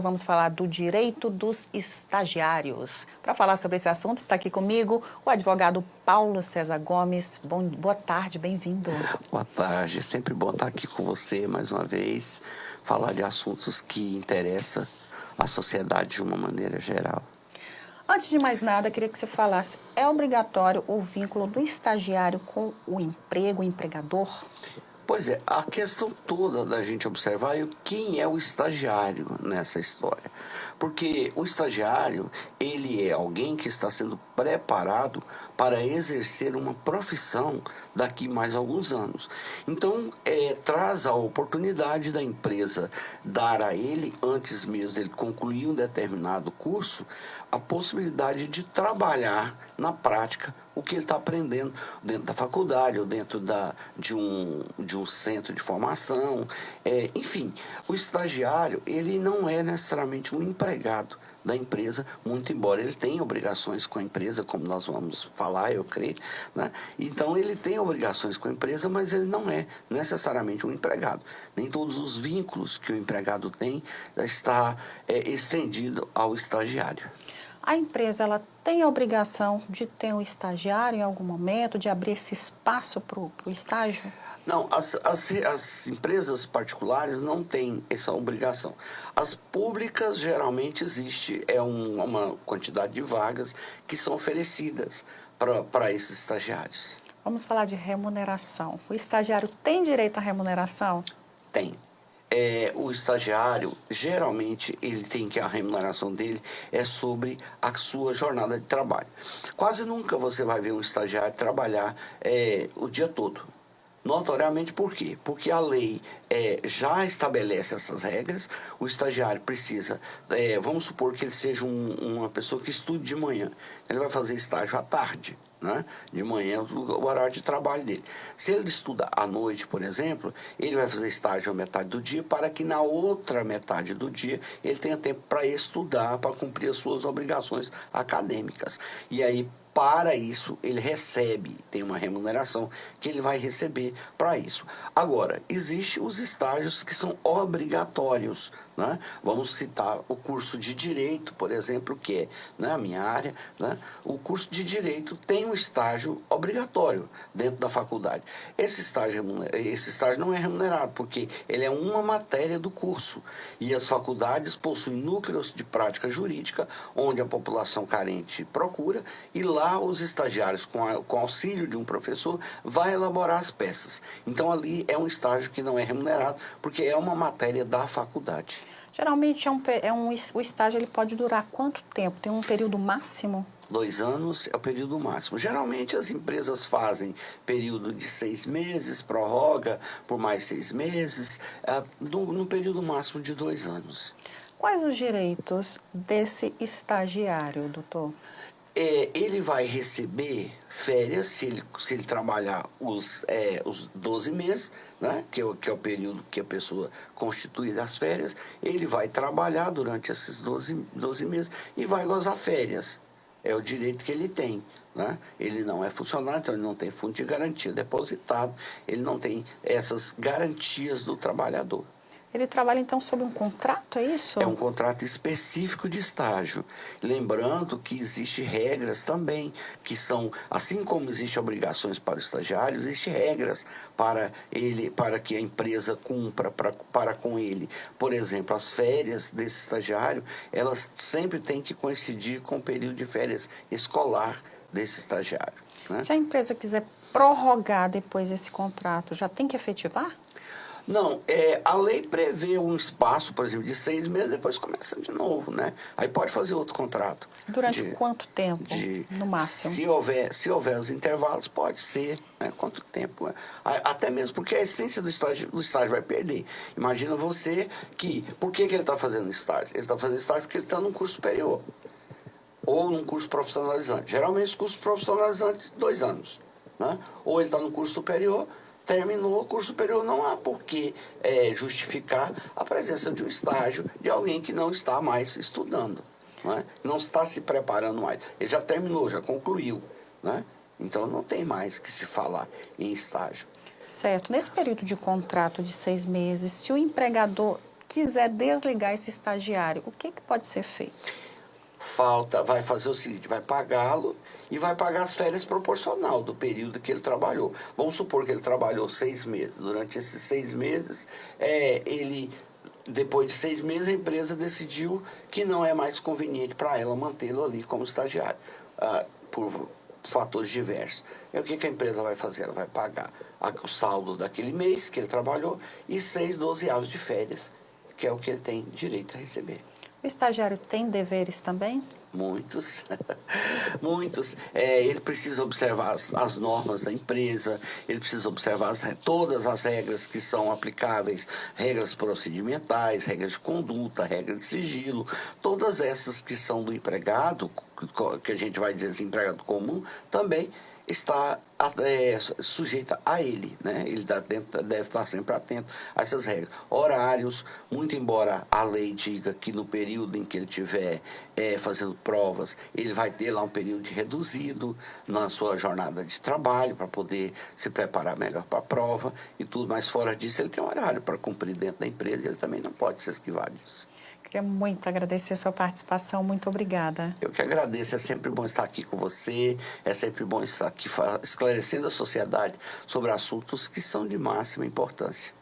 Vamos falar do direito dos estagiários. Para falar sobre esse assunto, está aqui comigo o advogado Paulo César Gomes. Boa tarde, bem-vindo. Boa tarde, é sempre bom estar aqui com você mais uma vez, falar de assuntos que interessam a sociedade de uma maneira geral. Antes de mais nada, queria que você falasse, é obrigatório o vínculo do estagiário com o emprego, o empregador? Pois é, a questão toda da gente observar é quem é o estagiário nessa história. Porque o estagiário, ele é alguém que está sendo preparado para exercer uma profissão daqui mais alguns anos. Então, traz a oportunidade da empresa dar a ele, antes mesmo dele concluir um determinado curso, a possibilidade de trabalhar na prática o que ele está aprendendo dentro da faculdade ou dentro de um centro de formação. Enfim, o estagiário, ele não é necessariamente um empregado da empresa, muito embora ele tenha obrigações com a empresa, como nós vamos falar, eu creio, né? Então ele tem obrigações com a empresa, mas ele não é necessariamente um empregado. Nem todos os vínculos que o empregado tem está estendido ao estagiário. A empresa ela tem a obrigação de ter um estagiário em algum momento, de abrir esse espaço para o estágio? Não, as empresas particulares não têm essa obrigação. As públicas geralmente existe uma quantidade de vagas que são oferecidas para esses estagiários. Vamos falar de remuneração. O estagiário tem direito à remuneração? Tem. O estagiário, geralmente, ele tem que a remuneração dele é sobre a sua jornada de trabalho. Quase nunca você vai ver um estagiário trabalhar o dia todo. Notoriamente, por quê? Porque a lei já estabelece essas regras, o estagiário precisa, vamos supor que ele seja uma pessoa que estude de manhã, ele vai fazer estágio à tarde. Né? De manhã, o horário de trabalho dele. Se ele estuda à noite, por exemplo, ele vai fazer estágio a metade do dia para que na outra metade do dia ele tenha tempo para estudar, para cumprir as suas obrigações acadêmicas. E aí, para isso, ele tem uma remuneração que ele vai receber para isso. Agora, existem os estágios que são obrigatórios, né? Vamos citar o curso de Direito, por exemplo, que é a minha área, né? O curso de Direito tem um estágio obrigatório dentro da faculdade. Esse estágio não é remunerado, porque ele é uma matéria do curso. E as faculdades possuem núcleos de prática jurídica, onde a população carente procura, e lá os estagiários, com auxílio de um professor, vai elaborar as peças. Então, ali é um estágio que não é remunerado, porque é uma matéria da faculdade. Geralmente, o estágio ele pode durar quanto tempo? Tem um período máximo? 2 anos é o período máximo. Geralmente, as empresas fazem período de 6 meses, prorroga por mais 6 meses, no período máximo de 2 anos. Quais os direitos desse estagiário, doutor? Ele vai receber férias se ele trabalhar os 12 meses, né, que é o período que a pessoa constitui as férias. Ele vai trabalhar durante esses 12 meses e vai gozar férias. É o direito que ele tem. Né? Ele não é funcionário, então ele não tem fundo de garantia depositado, ele não tem essas garantias do trabalhador. Ele trabalha, então, sob um contrato, é isso? É um contrato específico de estágio. Lembrando que existem regras também, que são, assim como existem obrigações para o estagiário, existem regras para que a empresa cumpra para com ele. Por exemplo, as férias desse estagiário, elas sempre têm que coincidir com o período de férias escolar desse estagiário. Né? Se a empresa quiser prorrogar depois esse contrato, já tem que efetivar? Não, a lei prevê um espaço, por exemplo, de 6 meses, depois começa de novo, né? Aí pode fazer outro contrato. Durante quanto tempo, no máximo? Se houver os intervalos, pode ser, né? Quanto tempo? Até mesmo porque a essência do estágio vai perder. Imagina você por que ele está fazendo estágio? Ele está fazendo estágio porque ele está num curso superior ou num curso profissionalizante. Geralmente os cursos profissionalizantes, 2 anos, né? Ou ele está no curso superior, terminou o curso superior, não há por que justificar a presença de um estágio de alguém que não está mais estudando, não está se preparando mais. Ele já terminou, já concluiu, né? Então não tem mais que se falar em estágio. Certo. Nesse período de contrato de 6 meses, se o empregador quiser desligar esse estagiário, o que pode ser feito? Vai fazer o seguinte, vai pagá-lo e vai pagar as férias proporcional do período que ele trabalhou. Vamos supor que ele trabalhou 6 meses. Durante esses 6 meses, depois de 6 meses, a empresa decidiu que não é mais conveniente para ela mantê-lo ali como estagiário, por fatores diversos. E o que a empresa vai fazer? Ela vai pagar o saldo daquele mês que ele trabalhou e 6 dozeavos de férias, que é o que ele tem direito a receber. O estagiário tem deveres também? Muitos, muitos. Ele precisa observar as normas da empresa, ele precisa observar todas as regras que são aplicáveis, regras procedimentais, regras de conduta, regras de sigilo, todas essas que são do empregado, que a gente vai dizer assim, empregado comum, também está sujeita a ele, né? Ele deve estar sempre atento a essas regras. Horários, muito embora a lei diga que no período em que ele estiver fazendo provas, ele vai ter lá um período reduzido na sua jornada de trabalho para poder se preparar melhor para a prova e tudo, mas fora disso ele tem um horário para cumprir dentro da empresa e ele também não pode se esquivar disso. Queria muito agradecer a sua participação, muito obrigada. Eu que agradeço, é sempre bom estar aqui com você, é sempre bom estar aqui esclarecendo a sociedade sobre assuntos que são de máxima importância.